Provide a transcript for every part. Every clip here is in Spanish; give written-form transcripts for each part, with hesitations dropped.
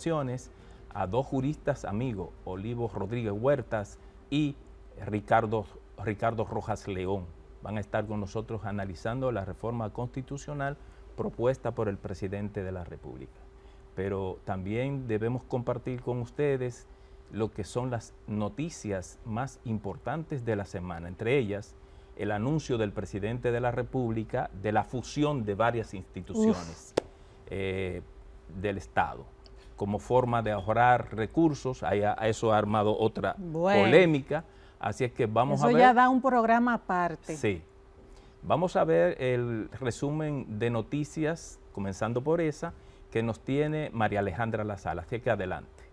Comunicaciones, a dos juristas amigos, Olivo Rodríguez Huertas y Ricardo Rojas León. Van a estar con nosotros analizando la reforma constitucional propuesta por el presidente de la República. Pero también debemos compartir con ustedes lo que son las noticias más importantes de la semana, entre ellas el anuncio del presidente de la República de la fusión de varias instituciones del Estado, como forma de ahorrar recursos. A eso ha armado otra polémica, así es que vamos a ver. Eso ya da un programa aparte. Sí. Vamos a ver el resumen de noticias, comenzando por esa, que nos tiene María Alejandra Lazala. Así que adelante.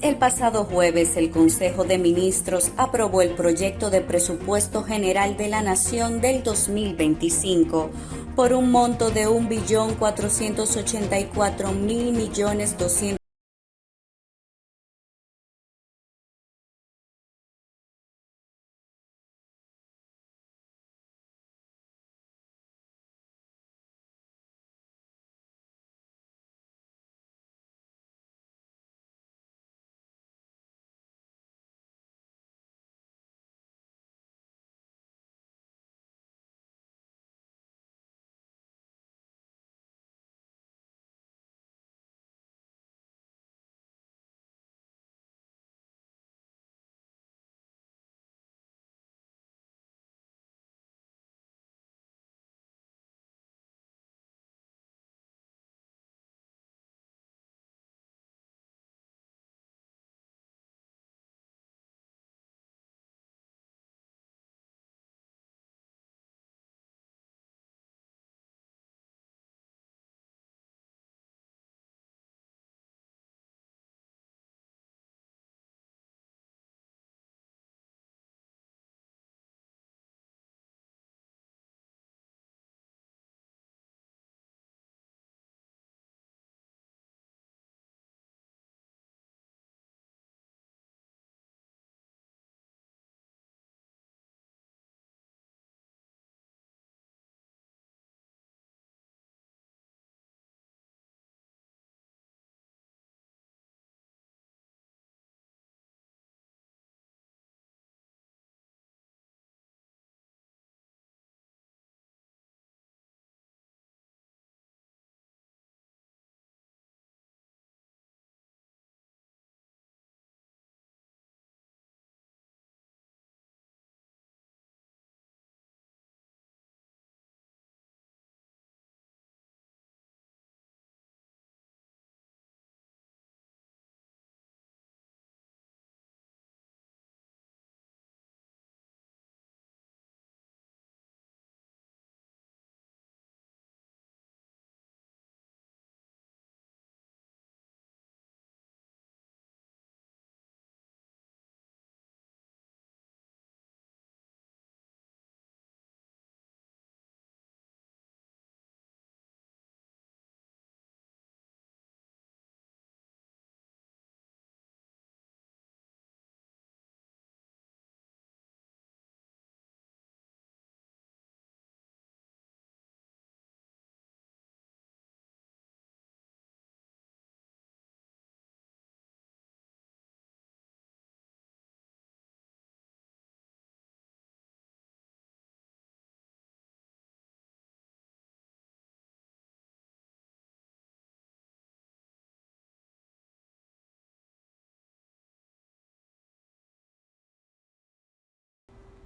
El pasado jueves, el Consejo de Ministros aprobó el proyecto de presupuesto general de la Nación del 2025 por un monto de 1.484.000.200.000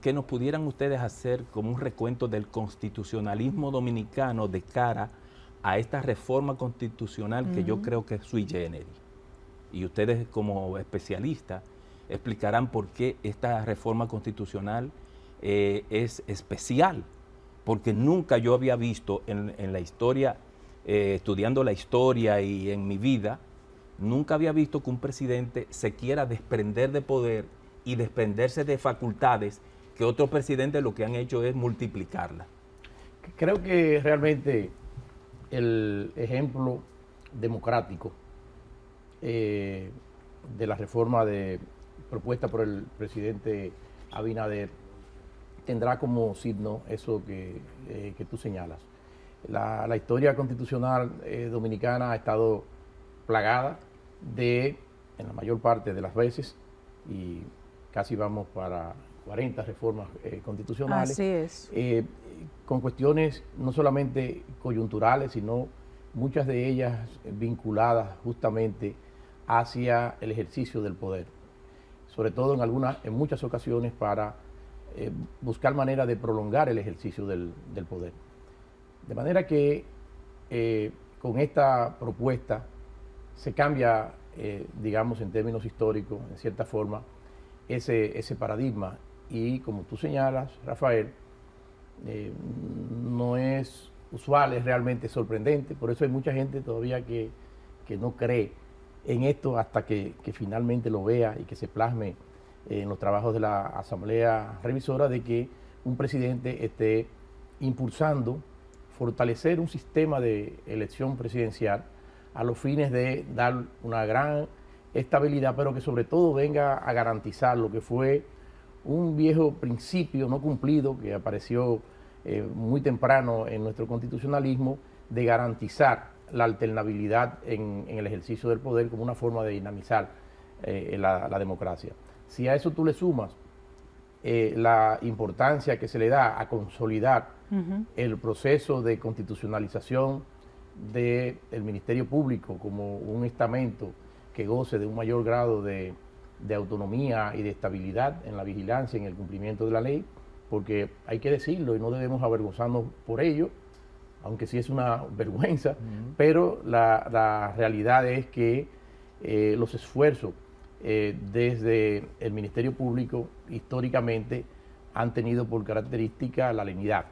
que nos pudieran ustedes hacer como un recuento del constitucionalismo dominicano de cara a esta reforma constitucional que yo creo que es sui generis. Y ustedes como especialistas explicarán por qué esta reforma constitucional es especial, porque nunca yo había visto en la historia, estudiando la historia y en mi vida, nunca había visto que un presidente se quiera desprender de poder y desprenderse de facultades que otros presidentes lo que han hecho es multiplicarlas. Creo que realmente el ejemplo democrático de la reforma propuesta por el presidente Abinader tendrá como signo eso que tú señalas. La historia constitucional dominicana ha estado plagada en la mayor parte de las veces, y casi vamos para 40 reformas constitucionales. Así es. Con cuestiones no solamente coyunturales, sino muchas de ellas vinculadas justamente hacia el ejercicio del poder, sobre todo en muchas ocasiones para buscar manera de prolongar el ejercicio del poder. De manera que con esta propuesta se cambia, digamos en términos históricos, en cierta forma, ese paradigma, y como tú señalas, Rafael, no es usual, es realmente sorprendente. Por eso hay mucha gente todavía que no cree en esto hasta que finalmente lo vea y que se plasme en los trabajos de la Asamblea Revisora, de que un presidente esté impulsando fortalecer un sistema de elección presidencial a los fines de dar una gran estabilidad, pero que sobre todo venga a garantizar lo que fue un viejo principio no cumplido que apareció muy temprano en nuestro constitucionalismo, de garantizar la alternabilidad en el ejercicio del poder como una forma de dinamizar la democracia. Si a eso tú le sumas la importancia que se le da a consolidar el proceso de constitucionalización del Ministerio Público como un estamento que goce de un mayor grado de autonomía y de estabilidad en la vigilancia, en el cumplimiento de la ley, porque hay que decirlo y no debemos avergonzarnos por ello, aunque sí es una vergüenza, pero la realidad es que los esfuerzos desde el Ministerio Público históricamente han tenido por característica la lenidad.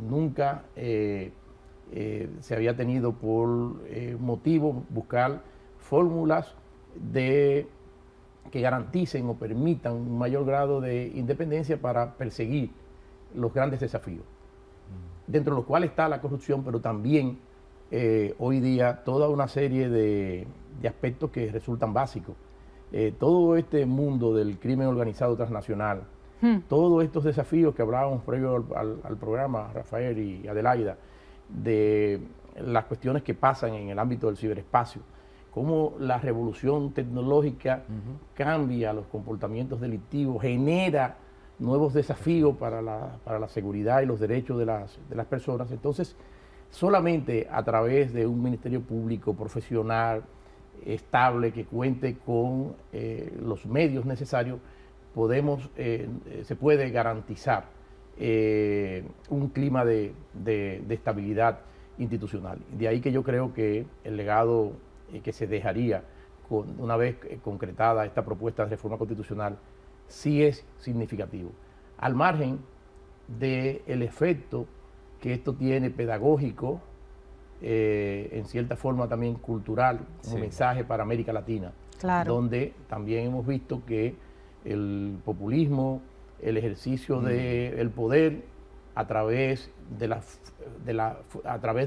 Nunca se había tenido por motivo buscar fórmulas que garanticen o permitan un mayor grado de independencia para perseguir los grandes desafíos, dentro de los cuales está la corrupción, pero también hoy día toda una serie de aspectos que resultan básicos. Todo este mundo del crimen organizado transnacional, todos estos desafíos que hablábamos previo al programa, Rafael y Adelaida, de las cuestiones que pasan en el ámbito del ciberespacio, cómo la revolución tecnológica cambia los comportamientos delictivos, genera nuevos desafíos para la seguridad y los derechos de las personas. Entonces, solamente a través de un Ministerio Público profesional, estable, que cuente con los medios necesarios, se puede garantizar un clima de estabilidad institucional. De ahí que yo creo que el legado que se dejaría una vez concretada esta propuesta de reforma constitucional sí es significativo, al margen del efecto que esto tiene pedagógico, en cierta forma también cultural, como mensaje para América Latina, donde también hemos visto que el populismo, el ejercicio del poder a través de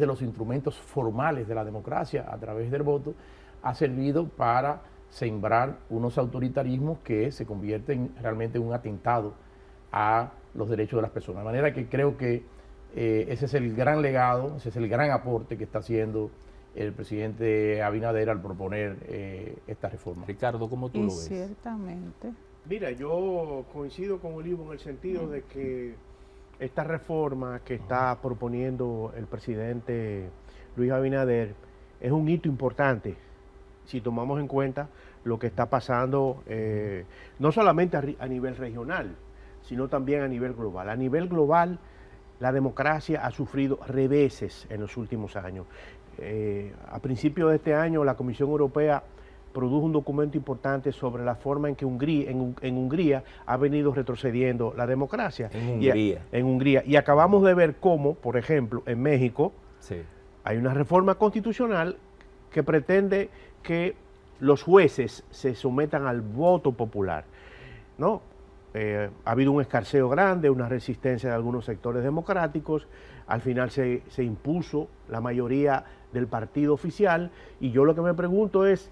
los instrumentos formales de la democracia, a través del voto, ha servido para sembrar unos autoritarismos que se convierten realmente en un atentado a los derechos de las personas. De manera que creo que ese es el gran legado, ese es el gran aporte que está haciendo el presidente Abinader al proponer esta reforma. Ricardo, ¿cómo tú lo ves? Ciertamente. Mira, yo coincido con Olivo en el sentido de que esta reforma que está proponiendo el presidente Luis Abinader es un hito importante si tomamos en cuenta lo que está pasando no solamente a nivel regional, sino también a nivel global. A nivel global, la democracia ha sufrido reveses en los últimos años. A principios de este año, la Comisión Europea produjo un documento importante sobre la forma en que en Hungría ha venido retrocediendo la democracia. En Hungría. Y acabamos de ver cómo, por ejemplo, en México, sí, hay una reforma constitucional que pretende que los jueces se sometan al voto popular, ¿no? Ha habido un escarceo grande, una resistencia de algunos sectores democráticos. Al final se impuso la mayoría del partido oficial, y yo lo que me pregunto es,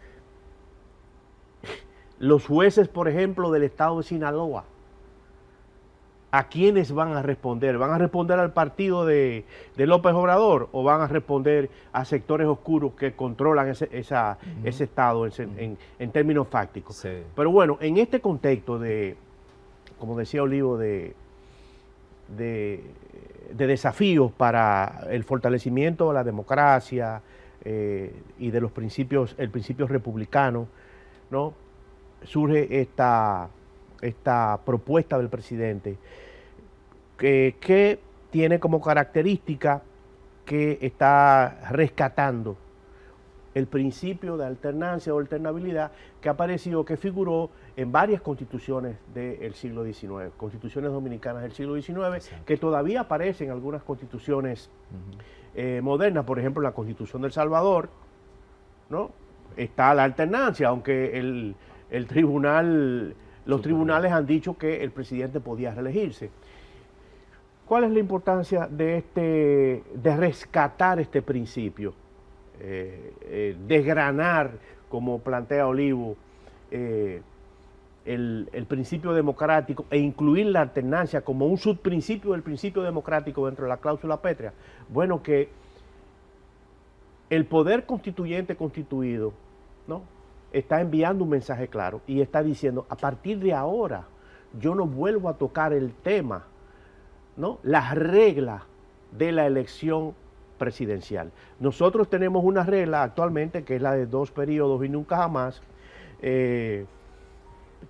los jueces, por ejemplo, del estado de Sinaloa, ¿a quiénes van a responder? ¿Van a responder al partido de López Obrador o van a responder a sectores oscuros que controlan ese estado en términos fácticos? Sí. Pero bueno, en este contexto de, como decía Olivo, de desafíos para el fortalecimiento de la democracia y de los principios, el principio republicano, ¿no? Surge esta propuesta del presidente que tiene como característica que está rescatando el principio de alternancia o alternabilidad que apareció, que figuró en varias constituciones del siglo XIX, constituciones dominicanas del siglo XIX, exacto, que todavía aparecen en algunas constituciones modernas. Por ejemplo, en la Constitución de El Salvador, ¿no?, está la alternancia, aunque los tribunales han dicho que el presidente podía reelegirse. ¿Cuál es la importancia de rescatar este principio? Desgranar, como plantea Olivo, el principio democrático e incluir la alternancia como un subprincipio del principio democrático dentro de la cláusula pétrea. Bueno, que el poder constituyente constituido, ¿no?, está enviando un mensaje claro y está diciendo, a partir de ahora yo no vuelvo a tocar el tema, ¿no?, las reglas de la elección presidencial. Nosotros tenemos una regla actualmente que es la de 2 periodos y nunca jamás, que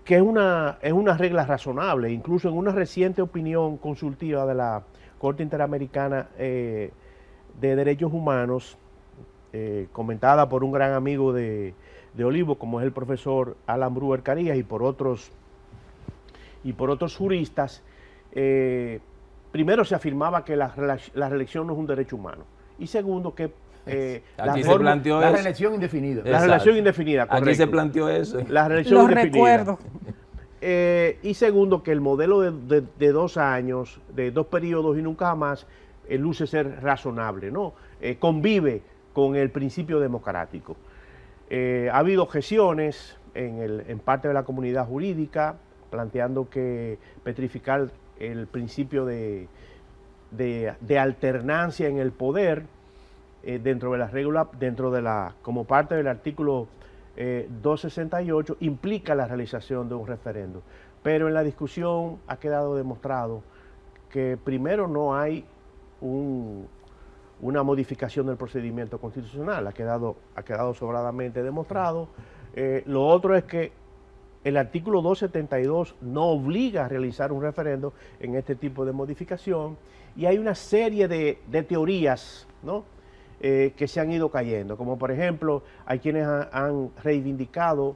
es una regla razonable. Incluso en una reciente opinión consultiva de la Corte Interamericana de Derechos Humanos, comentada por un gran amigo de Olivo, como es el profesor Alan Brewer Carías, y por otros juristas, primero se afirmaba que la reelección no es un derecho humano, y segundo que aquí se planteó la reelección indefinida. La reelección indefinida, correcto. Aquí se planteó eso. La reelección indefinida. Recuerdo. Y segundo, que el modelo de 2 años, de 2 periodos y nunca más, luce ser razonable, ¿no? Convive con el principio democrático. Ha habido objeciones en parte de la comunidad jurídica, planteando que petrificar el principio de alternancia en el poder dentro de las reglas, como parte del artículo 268, implica la realización de un referendo. Pero en la discusión ha quedado demostrado que primero no hay una modificación del procedimiento constitucional, ha quedado sobradamente demostrado. Lo otro es que el artículo 272 no obliga a realizar un referendo en este tipo de modificación, y hay una serie de teorías, ¿no?, que se han ido cayendo, como por ejemplo hay quienes han reivindicado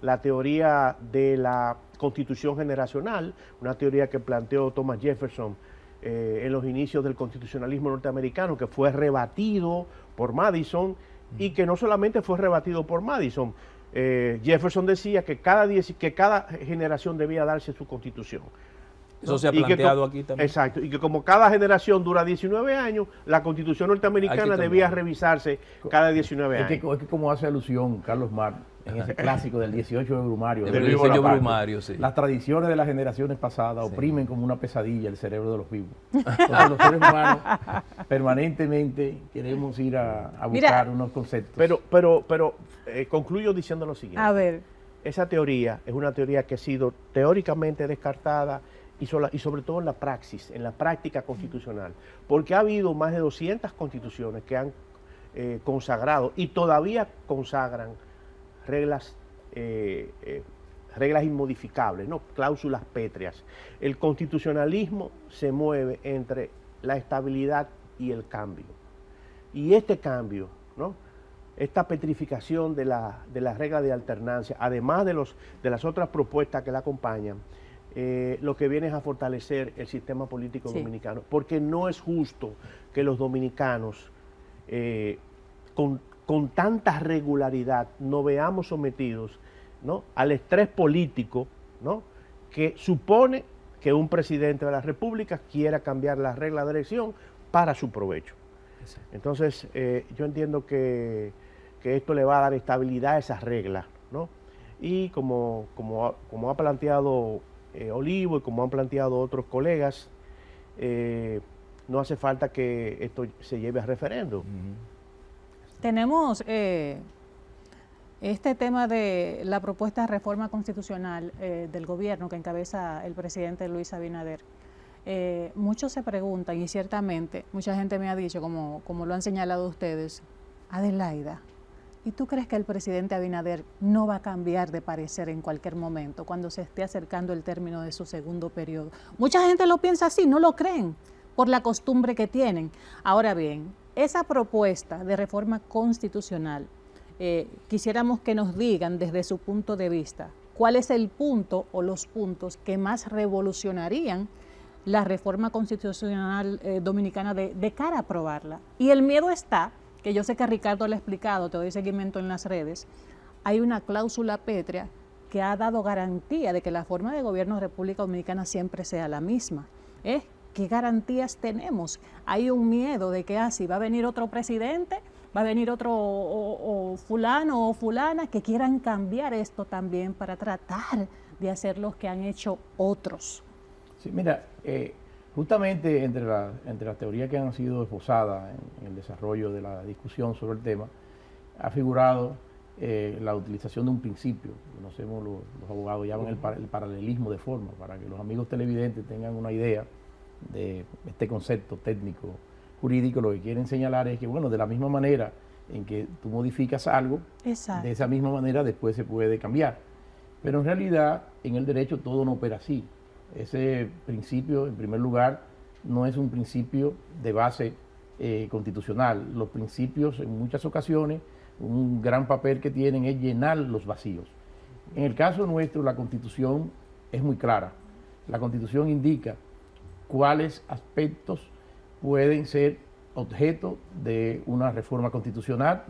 la teoría de la constitución generacional, una teoría que planteó Thomas Jefferson en los inicios del constitucionalismo norteamericano, que fue rebatido por Madison, y que no solamente fue rebatido por Madison. Jefferson decía que cada generación debía darse su constitución. Eso, ¿no?, se ha planteado aquí también. Exacto, y que como cada generación dura 19 años, la constitución norteamericana debía revisarse cada 19 años. Es que como hace alusión Carlos Marx en ese clásico del 18 de Brumario. Del 18 de Brumario, sí. Las tradiciones de las generaciones pasadas oprimen como una pesadilla el cerebro de los vivos. Entonces los seres humanos permanentemente queremos ir a buscar unos conceptos. Pero concluyo diciendo lo siguiente. A ver. Esa teoría es una teoría que ha sido teóricamente descartada y sobre todo en la praxis, en la práctica constitucional, porque ha habido más de 200 constituciones que han consagrado y todavía consagran reglas reglas inmodificables, ¿no? Cláusulas pétreas. El constitucionalismo se mueve entre la estabilidad y el cambio. Y este cambio, ¿no? Esta petrificación de la regla de alternancia, además de las otras propuestas que la acompañan, lo que viene es a fortalecer el sistema político dominicano, porque no es justo que los dominicanos con tanta regularidad nos veamos sometidos, ¿no?, al estrés político, ¿no?, que supone que un presidente de la República quiera cambiar las reglas de elección para su provecho. Entonces, yo entiendo que esto le va a dar estabilidad a esas reglas, ¿no? Y como ha planteado Olivo y como han planteado otros colegas, no hace falta que esto se lleve a referendo. Tenemos este tema de la propuesta de reforma constitucional del gobierno que encabeza el presidente Luis Abinader. Muchos se preguntan, y ciertamente mucha gente me ha dicho, como lo han señalado ustedes, Adelaida, ¿y tú crees que el presidente Abinader no va a cambiar de parecer en cualquier momento cuando se esté acercando el término de su segundo periodo? Mucha gente lo piensa así, no lo creen por la costumbre que tienen. Ahora bien, esa propuesta de reforma constitucional, quisiéramos que nos digan desde su punto de vista cuál es el punto o los puntos que más revolucionarían la reforma constitucional dominicana de cara a aprobarla. Y el miedo está, que yo sé que Ricardo le ha explicado, te doy seguimiento en las redes, hay una cláusula pétrea que ha dado garantía de que la forma de gobierno de República Dominicana siempre sea la misma. ¿Qué garantías tenemos? Hay un miedo de que si va a venir otro presidente, va a venir otro o fulano o fulana que quieran cambiar esto también para tratar de hacer lo que han hecho otros. Sí, mira, justamente entre las teorías que han sido esbozadas en el desarrollo de la discusión sobre el tema, ha figurado la utilización de un principio, que conocemos los abogados llaman el paralelismo de forma, para que los amigos televidentes tengan una idea de este concepto técnico jurídico. Lo que quieren señalar es que, bueno, de la misma manera en que tú modificas algo, exacto, de esa misma manera después se puede cambiar. Pero en realidad, en el derecho todo no opera así. Ese principio, en primer lugar, no es un principio de base constitucional. Los principios, en muchas ocasiones, un gran papel que tienen es llenar los vacíos. En el caso nuestro, la Constitución es muy clara. La Constitución indica cuáles aspectos pueden ser objeto de una reforma constitucional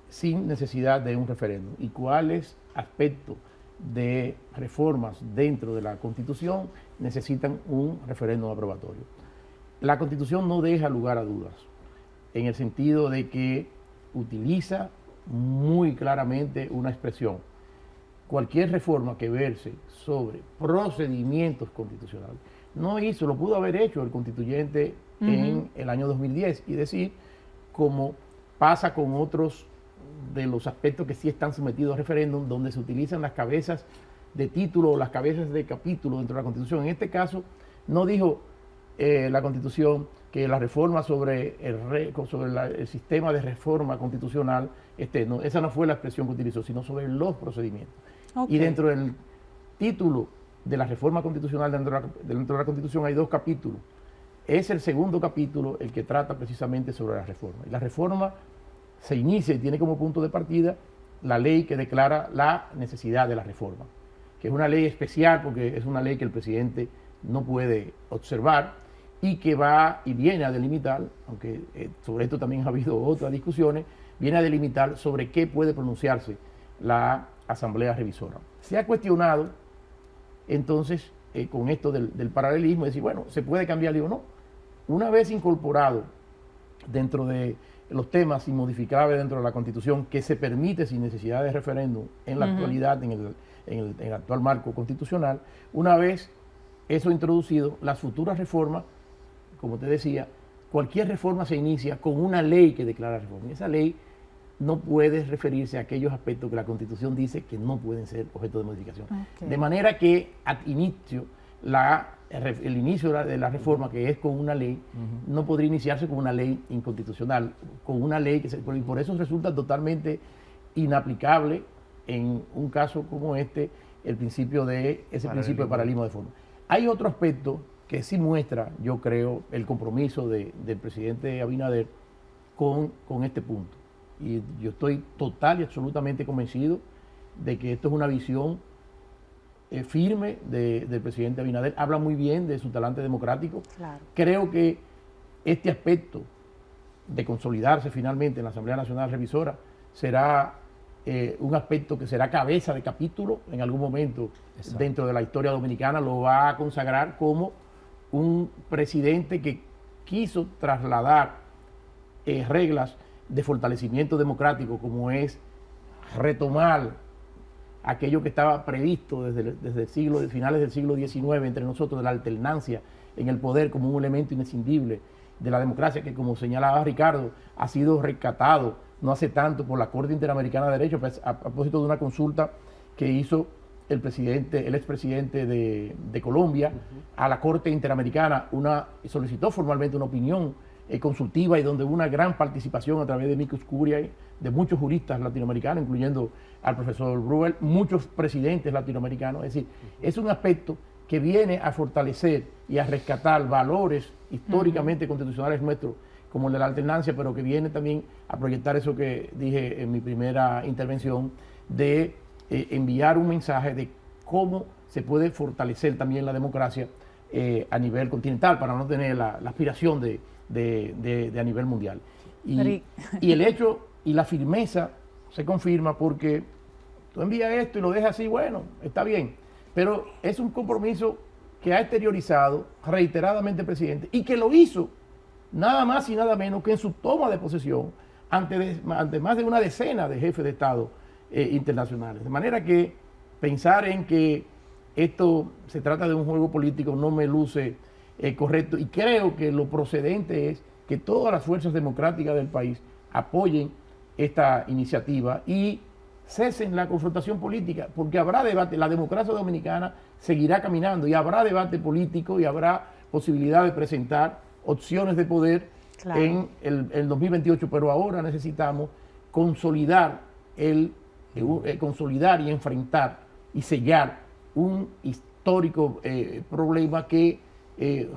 sin necesidad de un referéndum y cuáles aspectos de reformas dentro de la Constitución necesitan un referéndum aprobatorio. La Constitución no deja lugar a dudas, en el sentido de que utiliza muy claramente una expresión. Cualquier reforma que verse sobre procedimientos constitucionales, lo pudo haber hecho el constituyente en el año 2010 y decir, como pasa con otros de los aspectos que sí están sometidos a referéndum, donde se utilizan las cabezas de título o las cabezas de capítulo dentro de la Constitución. En este caso, no dijo la Constitución que la reforma sobre el sistema de reforma constitucional, esa no fue la expresión que utilizó, sino sobre los procedimientos. Okay. Y dentro del título de la reforma constitucional, dentro de la Constitución hay 2 capítulos. Es el segundo capítulo el que trata precisamente sobre la reforma. Y la reforma se inicia y tiene como punto de partida la ley que declara la necesidad de la reforma, que es una ley especial porque es una ley que el presidente no puede observar y que va y viene a delimitar, aunque sobre esto también ha habido otras discusiones, viene a delimitar sobre qué puede pronunciarse la Asamblea Revisora. Se ha cuestionado entonces con esto del paralelismo, decir, bueno, ¿se puede cambiar? Digo, no. Una vez incorporado dentro de los temas inmodificables dentro de la Constitución, que se permite sin necesidad de referéndum en la actualidad, en el actual marco constitucional, una vez eso introducido, las futuras reformas, como te decía, cualquier reforma se inicia con una ley que declara reforma. Y esa ley no puede referirse a aquellos aspectos que la Constitución dice que no pueden ser objeto de modificación. Okay. De manera que al inicio, el inicio de la reforma, que es con una ley, no podría iniciarse con una ley inconstitucional, con una ley y por eso resulta totalmente inaplicable en un caso como este el principio de principio de paralelismo de forma. Hay otro aspecto que sí muestra, yo creo, el compromiso del presidente Abinader con este punto. Y yo estoy total y absolutamente convencido de que esto es una visión firme del presidente Abinader. Habla muy bien de su talante democrático. Claro. Creo que este aspecto de consolidarse finalmente en la Asamblea Nacional Revisora será un aspecto que será cabeza de capítulo en algún momento. Exacto. Dentro de la historia dominicana, lo va a consagrar como un presidente que quiso trasladar reglas de fortalecimiento democrático, como es retomar aquello que estaba previsto desde finales del siglo XIX entre nosotros, de la alternancia en el poder como un elemento imprescindible de la democracia, que, como señalaba Ricardo, ha sido rescatado no hace tanto por la Corte Interamericana de Derecho, a propósito de una consulta que hizo el expresidente de Colombia a la Corte Interamericana, solicitó formalmente una opinión consultiva, y donde hubo una gran participación a través de amicus curiae de muchos juristas latinoamericanos, incluyendo al profesor Bruel, muchos presidentes latinoamericanos. Es decir, es un aspecto que viene a fortalecer y a rescatar valores históricamente constitucionales nuestros, como el de la alternancia, pero que viene también a proyectar eso que dije en mi primera intervención, de enviar un mensaje de cómo se puede fortalecer también la democracia a nivel continental, para no tener la aspiración de a nivel mundial. Y el hecho y la firmeza se confirma porque tú envías esto y lo dejas así, bueno, está bien, pero es un compromiso que ha exteriorizado reiteradamente el presidente, y que lo hizo nada más y nada menos que en su toma de posesión ante más de una decena de jefes de Estado internacionales. De manera que pensar en que esto se trata de un juego político no me luce correcto, y creo que lo procedente es que todas las fuerzas democráticas del país apoyen esta iniciativa y cesen la confrontación política, porque habrá debate. La democracia dominicana seguirá caminando y habrá debate político y habrá posibilidad de presentar opciones de poder, claro, en el 2028, pero ahora necesitamos consolidar consolidar y enfrentar y sellar un histórico problema que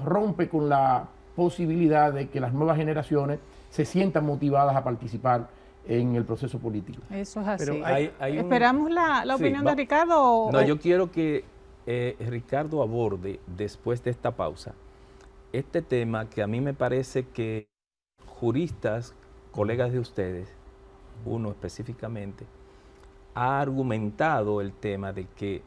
rompe con la posibilidad de que las nuevas generaciones se sientan motivadas a participar en el proceso político. Eso es así. Pero ¿Esperamos la opinión de Ricardo? No, yo quiero que Ricardo aborde, después de esta pausa, este tema que a mí me parece que juristas, colegas de ustedes, uno específicamente, ha argumentado el tema de que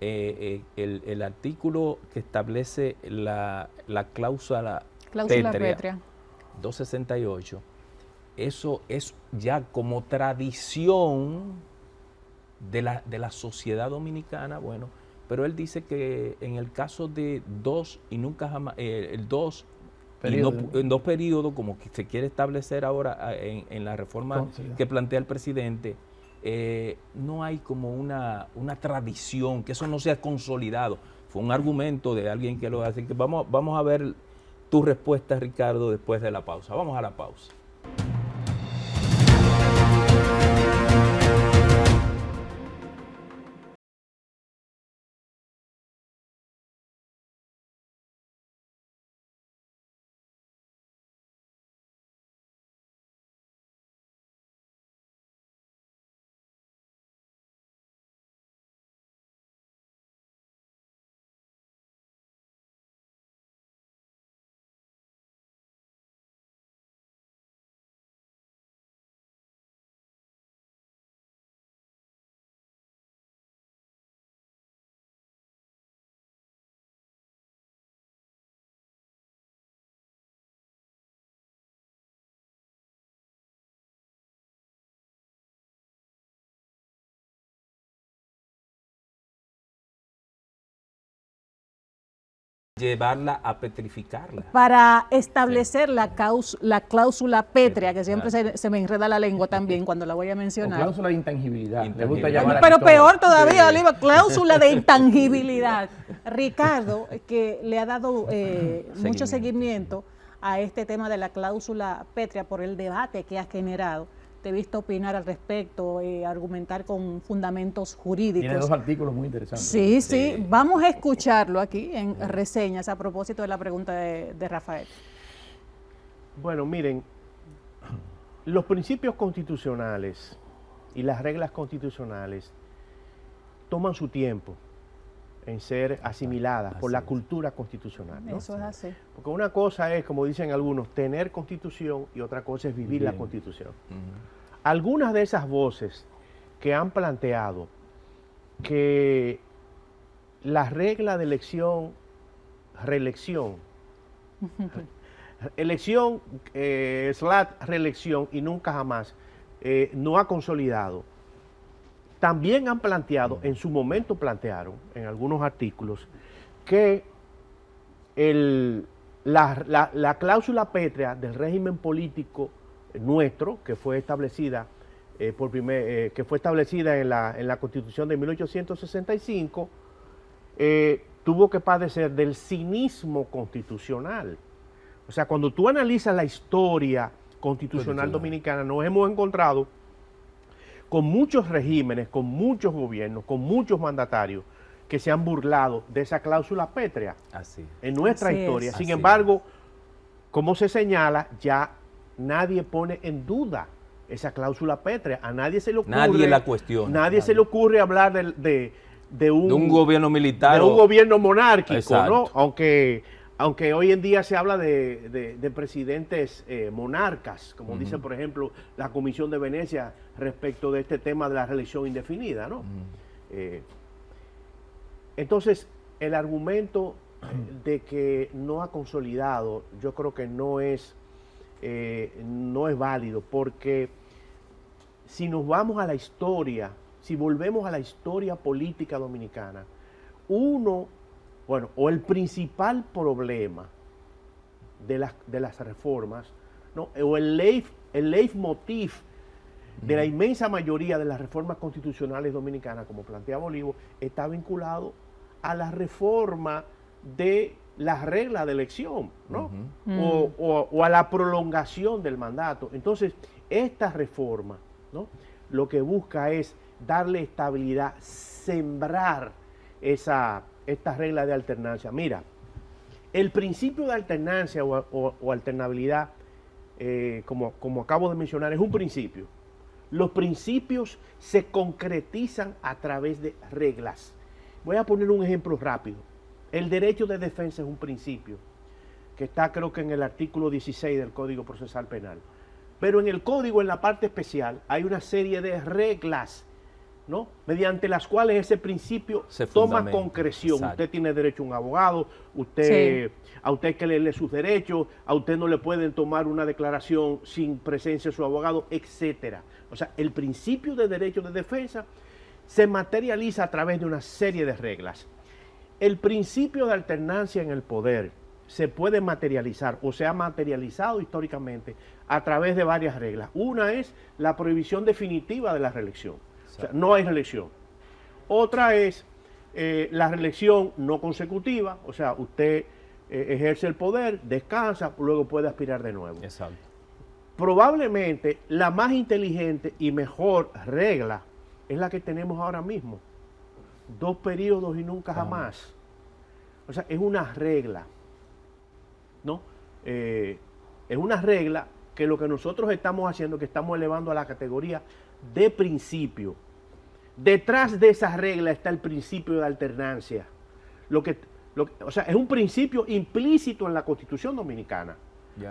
el artículo que establece la cláusula pétrea 268, eso es ya como tradición de la sociedad dominicana. Bueno, pero él dice que en el caso de dos y nunca jamás, en dos periodos, como que se quiere establecer ahora en la reforma que plantea el presidente, no hay como una tradición, que eso no sea consolidado. Fue un argumento de alguien que lo hace. Que vamos a ver tu respuesta, Ricardo, después de la pausa. Vamos a la pausa. Llevarla a petrificarla. Para establecer la cláusula pétrea, que siempre se me enreda la lengua también cuando la voy a mencionar. O cláusula de intangibilidad. Me gusta llamar pero peor todavía, Oliva, cláusula de intangibilidad. Ricardo, que le ha dado mucho seguimiento a este tema de la cláusula pétrea por el debate que ha generado, he visto opinar al respecto, argumentar con fundamentos jurídicos. Tiene 2 artículos muy interesantes. Sí, vamos a escucharlo aquí en reseñas a propósito de la pregunta de Rafael. Bueno, miren, los principios constitucionales y las reglas constitucionales toman su tiempo en ser asimiladas por la cultura constitucional, ¿no? Eso es así. Porque una cosa es, como dicen algunos, tener constitución y otra cosa es vivir la constitución. Algunas de esas voces que han planteado que la regla de elección, reelección, elección, reelección y nunca jamás, no ha consolidado. También han planteado, en su momento plantearon, en algunos artículos, que la cláusula pétrea del régimen político nuestro, que fue establecida en la Constitución de 1865, tuvo que padecer del cinismo constitucional. O sea, cuando tú analizas la historia constitucional dominicana, nos hemos encontrado con muchos regímenes, con muchos gobiernos, con muchos mandatarios que se han burlado de esa cláusula pétrea en nuestra historia. Sin embargo, como se señala, ya nadie pone en duda esa cláusula pétrea. A nadie se le ocurre. Nadie la cuestiona. Nadie se le ocurre hablar de un gobierno militar. De un gobierno monárquico, Exacto. ¿no? Aunque hoy en día se habla de presidentes monarcas, como dice, por ejemplo, la Comisión de Venecia respecto de este tema de la reelección indefinida, ¿no? Entonces, el argumento de que no ha consolidado, yo creo que no es válido, porque si nos vamos a la historia, si volvemos a la historia política dominicana, o el principal problema de las reformas, ¿no? O el leitmotiv de la inmensa mayoría de las reformas constitucionales dominicanas, como plantea Olivo, está vinculado a la reforma de las reglas de elección, ¿no? O a la prolongación del mandato. Entonces, esta reforma, ¿no?, lo que busca es darle estabilidad, sembrar esta regla de alternancia. Mira, el principio de alternancia o alternabilidad, como acabo de mencionar, es un principio. Los principios se concretizan a través de reglas. Voy a poner un ejemplo rápido. El derecho de defensa es un principio que está, creo que en el artículo 16 del Código Procesal Penal. Pero en el Código, en la parte especial, hay una serie de reglas, ¿no?, mediante las cuales ese principio toma concreción. Exacto. Usted tiene derecho a un abogado, a usted hay que leerle sus derechos, a usted no le pueden tomar una declaración sin presencia de su abogado, etcétera. O sea, el principio de derecho de defensa se materializa a través de una serie de reglas. El principio de alternancia en el poder se puede materializar o se ha materializado históricamente a través de varias reglas. Una es la prohibición definitiva de la reelección. O sea, no hay reelección. Otra es la reelección no consecutiva, o sea, usted ejerce el poder, descansa, luego puede aspirar de nuevo. Exacto. Probablemente la más inteligente y mejor regla es la que tenemos ahora mismo. 2 periodos y nunca jamás. O sea, es una regla, ¿no? Es una regla que lo que nosotros estamos haciendo, que estamos elevando a la categoría de principio. Detrás de esa regla está el principio de alternancia. O sea, es un principio implícito en la Constitución Dominicana.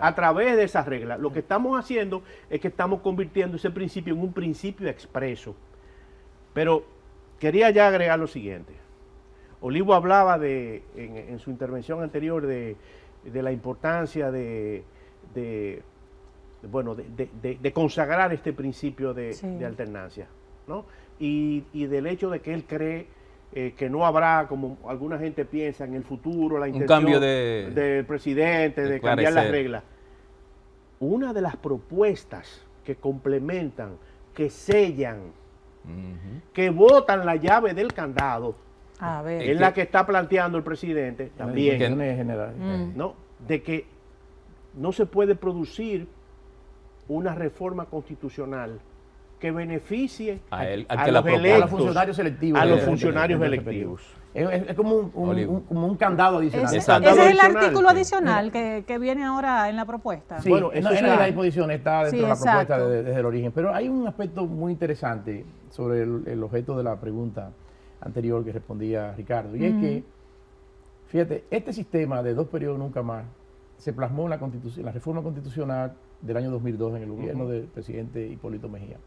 A través de esa regla. Lo que estamos haciendo es que estamos convirtiendo ese principio en un principio expreso. Pero quería ya agregar lo siguiente. Olivo hablaba en su intervención anterior de la importancia de consagrar este principio de alternancia, ¿no? Y del hecho de que él cree que no habrá, como alguna gente piensa, en el futuro la intención cambio del presidente de cambiar las reglas. Una de las propuestas que complementan, que sellan, que botan la llave del candado, es la que está planteando el presidente también, ¿no?, de que no se puede producir una reforma constitucional que beneficie A él, al a que la los proponga. A los electos, funcionarios selectivos. a los de- funcionarios de ese electivos. periodo. Es como como un candado adicional. Ese, Exacto. ese es el Adicional, artículo sí. adicional que viene ahora en la propuesta. Sí, Bueno, no, eso en está- la disposición está dentro Sí, de la propuesta exacto. desde el origen. Pero hay un aspecto muy interesante sobre el objeto de la pregunta anterior que respondía Ricardo. Y es que, fíjate, este sistema de 2 periodos nunca más se plasmó en la Constitución, en la reforma constitucional del año 2002 en el gobierno del presidente Hipólito Mejía.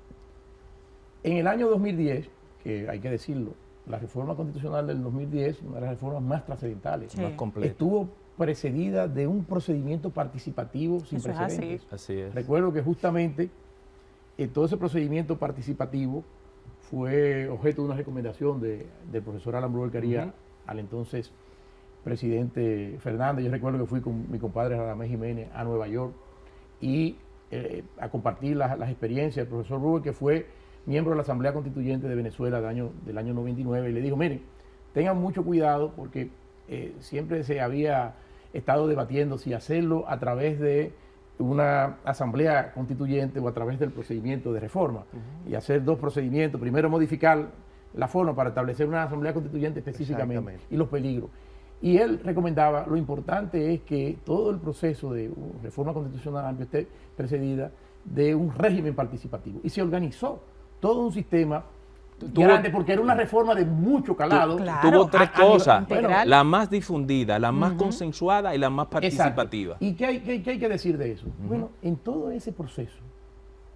En el año 2010, que hay que decirlo, la reforma constitucional del 2010, una de las reformas más trascendentales, Sí. Más completo. estuvo precedida de un procedimiento participativo sin Eso es así. precedentes. Así es. Recuerdo que justamente todo ese procedimiento participativo fue objeto de una recomendación del profesor Alan Brewer Caría, al entonces presidente Fernández. Yo recuerdo que fui con mi compadre Radamés Jiménez a Nueva York y a compartir las experiencias del profesor Brewer, que fue miembro de la Asamblea Constituyente de Venezuela del año 99, y le dijo, miren, tengan mucho cuidado porque siempre se había estado debatiendo si hacerlo a través de una asamblea constituyente o a través del procedimiento de reforma, y hacer 2 procedimientos, primero modificar la forma para establecer una asamblea constituyente específicamente Exactamente. y los peligros. Y él recomendaba, lo importante es que todo el proceso de reforma constitucional esté precedida de un régimen participativo, y se organizó todo un sistema grande, porque era una reforma de mucho calado. Claro. Tuvo 3 cosas, integral. la más difundida, la más consensuada y la más participativa. Exacto. ¿Y qué hay que decir de eso? Bueno, en todo ese proceso,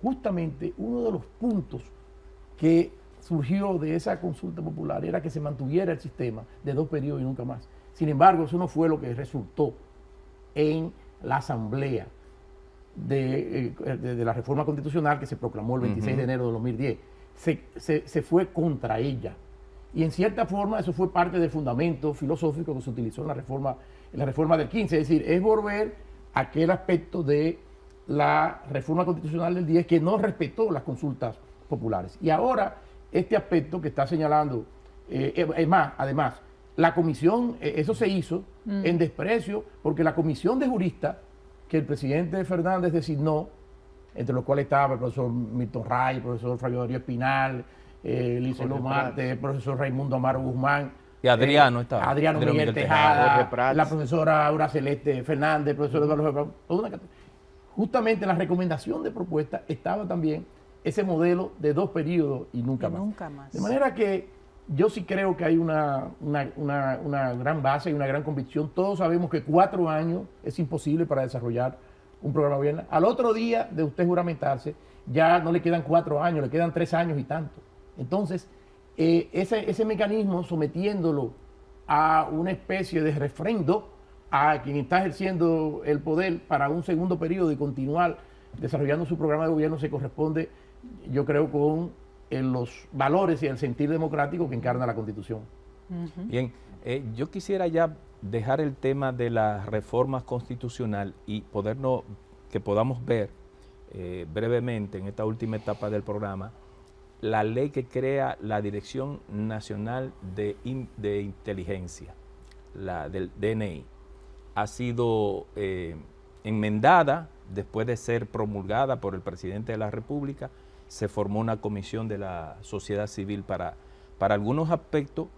justamente uno de los puntos que surgió de esa consulta popular era que se mantuviera el sistema de 2 periodos y nunca más. Sin embargo, eso no fue lo que resultó en la asamblea de la reforma constitucional que se proclamó el 26 de enero de 2010. Se fue contra ella. Y en cierta forma eso fue parte del fundamento filosófico que se utilizó en la reforma del 15. Es decir, es volver a aquel aspecto de la reforma constitucional del 10 que no respetó las consultas populares. Y ahora este aspecto que está señalando, es más, además, la comisión, eso se hizo en desprecio porque la comisión de juristas que el presidente Fernández designó, entre los cuales estaba el profesor Milton Ray, el profesor Fabio Darío Espinal, Liceo Marte, el profesor Raimundo Amaro Guzmán, Y Adriano estaba. Adriano Adriano Miguel Miguel Tejada, Jorge Prats, la profesora Aura Celeste Fernández, el profesor Eduardo Fernández, justamente en la recomendación de propuesta estaba también ese modelo de 2 periodos y nunca más. Nunca más. De manera que yo sí creo que hay una gran base y una gran convicción. Todos sabemos que 4 años es imposible para desarrollar un programa de gobierno. Al otro día de usted juramentarse, ya no le quedan 4 años, le quedan 3 años y tanto. Entonces, ese mecanismo, sometiéndolo a una especie de refrendo a quien está ejerciendo el poder para un segundo periodo y continuar desarrollando su programa de gobierno, se corresponde, yo creo, con los valores y el sentir democrático que encarna la Constitución. Bien, yo quisiera ya dejar el tema de la reforma constitucional y que podamos ver brevemente en esta última etapa del programa la ley que crea la Dirección Nacional de Inteligencia, la del DNI. Ha sido enmendada después de ser promulgada por el presidente de la República. Se formó una comisión de la sociedad civil para algunos aspectos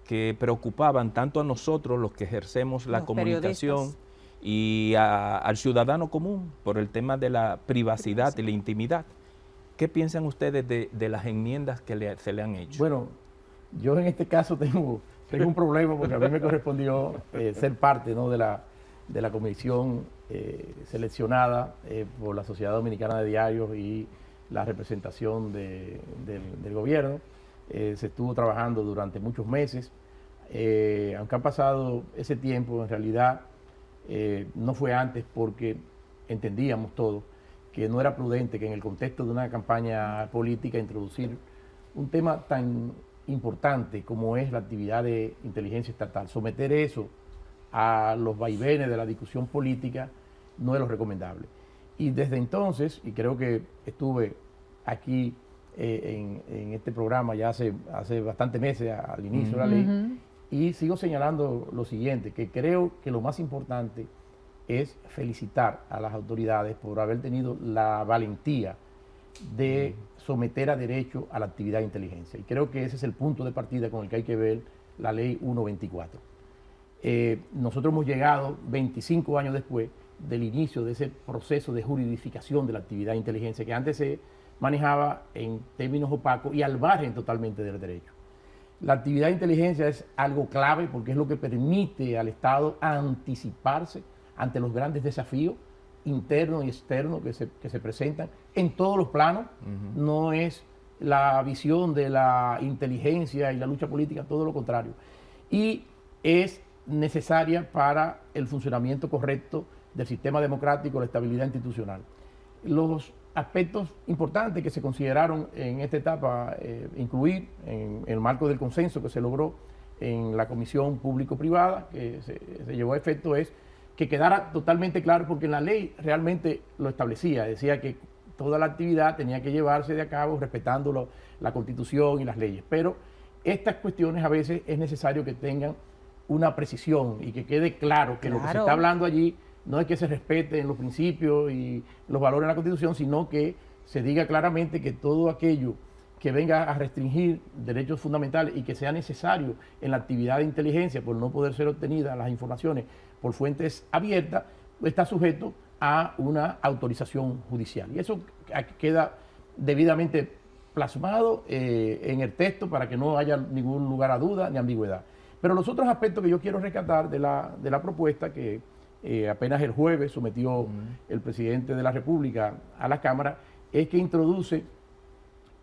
que preocupaban tanto a nosotros, los que ejercemos la Los comunicación, periodistas. y al ciudadano común por el tema de la privacidad y la intimidad. ¿Qué piensan ustedes de las enmiendas que se le han hecho? Bueno, yo en este caso tengo un problema porque a mí me correspondió ser parte, ¿no?, de la comisión seleccionada por la Sociedad Dominicana de Diarios y la representación del gobierno. Se estuvo trabajando durante muchos meses. Aunque ha pasado ese tiempo, en realidad no fue antes porque entendíamos todos que no era prudente que en el contexto de una campaña política introducir un tema tan importante como es la actividad de inteligencia estatal. Someter eso a los vaivenes de la discusión política no es lo recomendable. Y desde entonces, y creo que estuve aquí en este programa ya hace bastantes meses al inicio de la ley, y sigo señalando lo siguiente, que creo que lo más importante es felicitar a las autoridades por haber tenido la valentía de someter a derecho a la actividad de inteligencia. Y creo que ese es el punto de partida con el que hay que ver la ley 124. Nosotros hemos llegado 25 años después del inicio de ese proceso de juridificación de la actividad de inteligencia que antes se manejaba en términos opacos y al margen totalmente del derecho. La actividad de inteligencia es algo clave porque es lo que permite al Estado anticiparse ante los grandes desafíos internos y externos que se presentan en todos los planos. No es la visión de la inteligencia y la lucha política, todo lo contrario. Y es necesaria para el funcionamiento correcto del sistema democrático, la estabilidad institucional. Los aspectos importantes que se consideraron en esta etapa incluir en el marco del consenso que se logró en la comisión público-privada que se llevó a efecto es que quedara totalmente claro, porque en la ley realmente lo establecía, decía que toda la actividad tenía que llevarse de a cabo respetando la Constitución y las leyes, pero estas cuestiones a veces es necesario que tengan una precisión y que quede claro que lo que se está hablando allí no es que se respeten los principios y los valores de la Constitución, sino que se diga claramente que todo aquello que venga a restringir derechos fundamentales y que sea necesario en la actividad de inteligencia por no poder ser obtenidas las informaciones por fuentes abiertas, está sujeto a una autorización judicial. Y eso queda debidamente plasmado en el texto para que no haya ningún lugar a duda ni ambigüedad. Pero los otros aspectos que yo quiero rescatar de la propuesta que apenas el jueves sometió el presidente de la República a la Cámara, es que introduce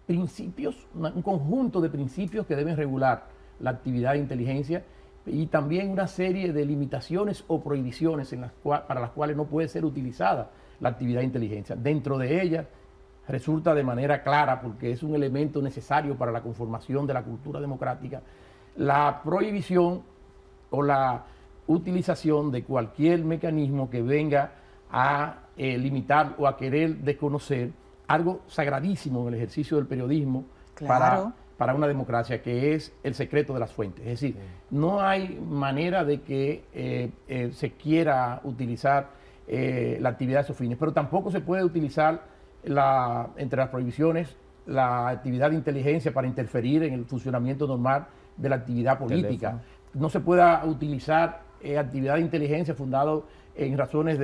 principios, un conjunto de principios que deben regular la actividad de inteligencia y también una serie de limitaciones o prohibiciones para las cuales no puede ser utilizada la actividad de inteligencia. Dentro de ellas resulta de manera clara, porque es un elemento necesario para la conformación de la cultura democrática, la prohibición o la utilización de cualquier mecanismo que venga a limitar o a querer desconocer algo sagradísimo en el ejercicio del periodismo para una democracia, que es el secreto de las fuentes. Es decir, no hay manera de que se quiera utilizar la actividad de esos fines, pero tampoco se puede utilizar entre las prohibiciones la actividad de inteligencia para interferir en el funcionamiento normal de la actividad política. No se pueda utilizar actividad de inteligencia fundada en razones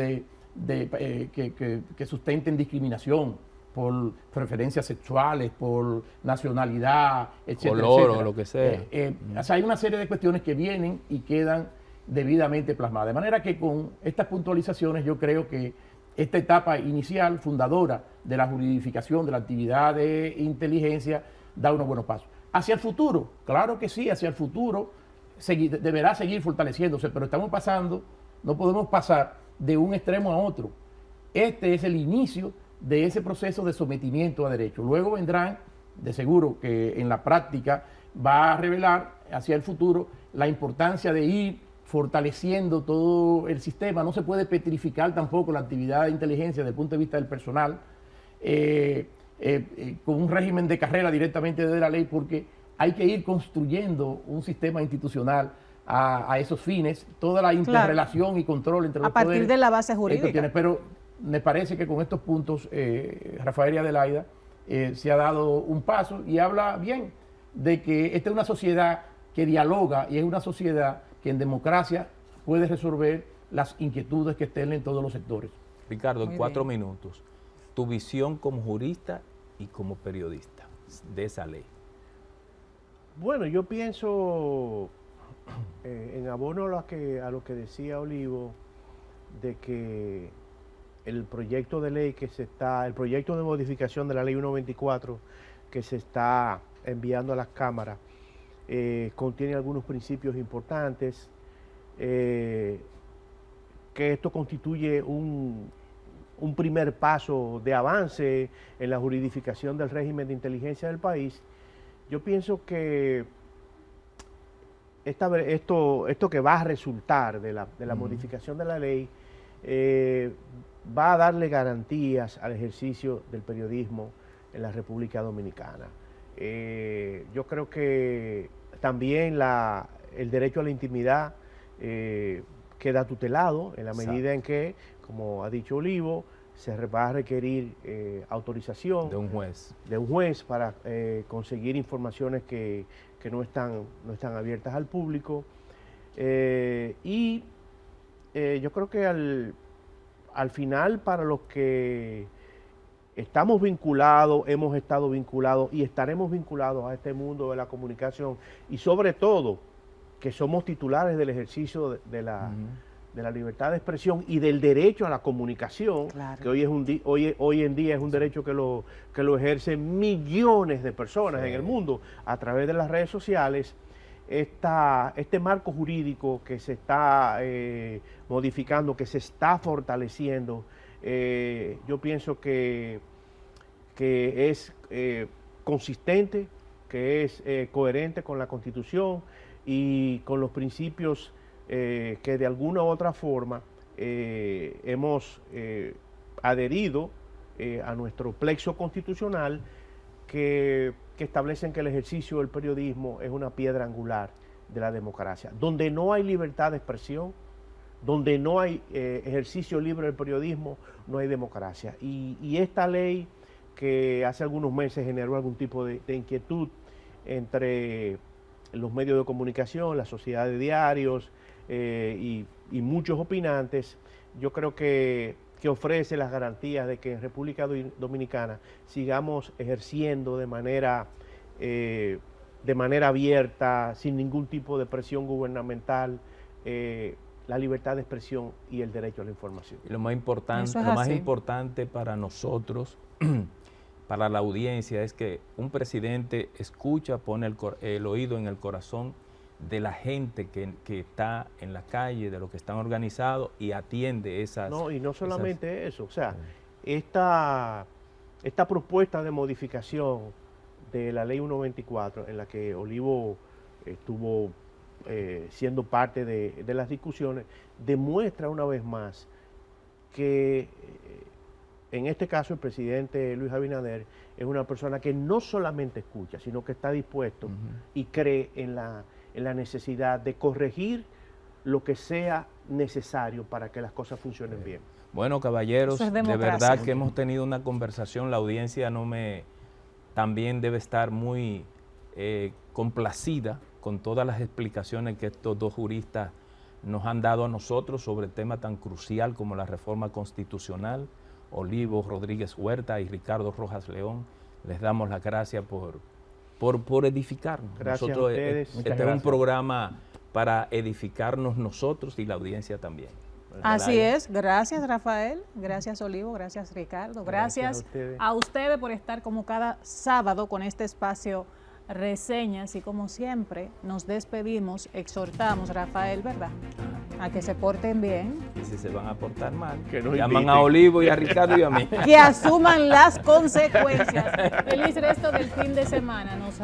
que sustenten discriminación por preferencias sexuales, por nacionalidad, etcétera, color etcétera. O lo que sea. O sea, hay una serie de cuestiones que vienen y quedan debidamente plasmadas. De manera que con estas puntualizaciones yo creo que esta etapa inicial, fundadora de la juridificación de la actividad de inteligencia, da unos buenos pasos. Hacia el futuro, claro que sí, hacia el futuro deberá seguir fortaleciéndose, pero no podemos pasar de un extremo a otro. Este es el inicio de ese proceso de sometimiento a derecho. Luego vendrán, de seguro que en la práctica va a revelar hacia el futuro la importancia de ir fortaleciendo todo el sistema. No se puede petrificar tampoco la actividad de inteligencia desde el punto de vista del personal con un régimen de carrera directamente desde la ley, porque hay que ir construyendo un sistema institucional a esos fines, toda la interrelación y control entre los poderes. A partir de la base jurídica. Pero me parece que con estos puntos, Rafael y Adelaida, se ha dado un paso y habla bien de que esta es una sociedad que dialoga y es una sociedad que en democracia puede resolver las inquietudes que estén en todos los sectores. Ricardo, en 4 minutos, tu visión como jurista y como periodista de esa ley. Bueno, yo pienso, en abono a lo que decía Olivo, de que el proyecto de ley el proyecto de modificación de la ley 124 que se está enviando a las cámaras, contiene algunos principios importantes, que esto constituye un primer paso de avance en la juridificación del régimen de inteligencia del país. Yo pienso que esto que va a resultar de la modificación de la ley va a darle garantías al ejercicio del periodismo en la República Dominicana. Yo creo que también el derecho a la intimidad, que queda tutelado en la medida en que, como ha dicho Olivo, se va a requerir autorización de un juez para conseguir informaciones que no están abiertas al público. Yo creo que al final, para los que estamos vinculados, hemos estado vinculados y estaremos vinculados a este mundo de la comunicación, y sobre todo que somos titulares del ejercicio de la libertad de expresión y del derecho a la comunicación, claro, que hoy en día es un derecho que lo ejercen millones de personas en el mundo a través de las redes sociales. Este marco jurídico que se está modificando, que se está fortaleciendo, yo pienso que es consistente, que es coherente con la Constitución y con los principios que de alguna u otra forma hemos adherido a nuestro plexo constitucional, que establecen que el ejercicio del periodismo es una piedra angular de la democracia. Donde no hay libertad de expresión, donde no hay ejercicio libre del periodismo, no hay democracia. Y esta ley, que hace algunos meses generó algún tipo de inquietud entre los medios de comunicación, la sociedad de diarios y muchos opinantes, yo creo que ofrece las garantías de que en República Dominicana sigamos ejerciendo de manera abierta, sin ningún tipo de presión gubernamental, la libertad de expresión y el derecho a la información. Y lo más importante para nosotros, para la audiencia, es que un presidente escucha, pone el oído en el corazón de la gente que está en la calle, de los que están organizados, y atiende esas... No, y no solamente eso, o sea, esta propuesta de modificación de la Ley 124, en la que Olivo estuvo siendo parte de las discusiones, demuestra una vez más que en este caso el presidente Luis Abinader es una persona que no solamente escucha, sino que está dispuesto y cree en la necesidad de corregir lo que sea necesario para que las cosas funcionen bien. Bueno, caballeros, de verdad que hemos tenido una conversación, la audiencia también debe estar muy complacida con todas las explicaciones que estos dos juristas nos han dado a nosotros sobre el tema tan crucial como la reforma constitucional. Olivo Rodríguez Huerta y Ricardo Rojas León, les damos las gracias por edificarnos. Gracias a ustedes. Este es un programa para edificarnos nosotros y la audiencia también. Así es. Gracias, Rafael. Gracias, Olivo. Gracias, Ricardo. Gracias a ustedes por estar como cada sábado con este espacio Reseñas, y como siempre nos despedimos, exhortamos, Rafael, ¿verdad?, a que se porten bien. Y si se van a portar mal, que no llaman a Olivo y a Ricardo y a mí. Que asuman las consecuencias. Feliz resto del fin de semana. Nos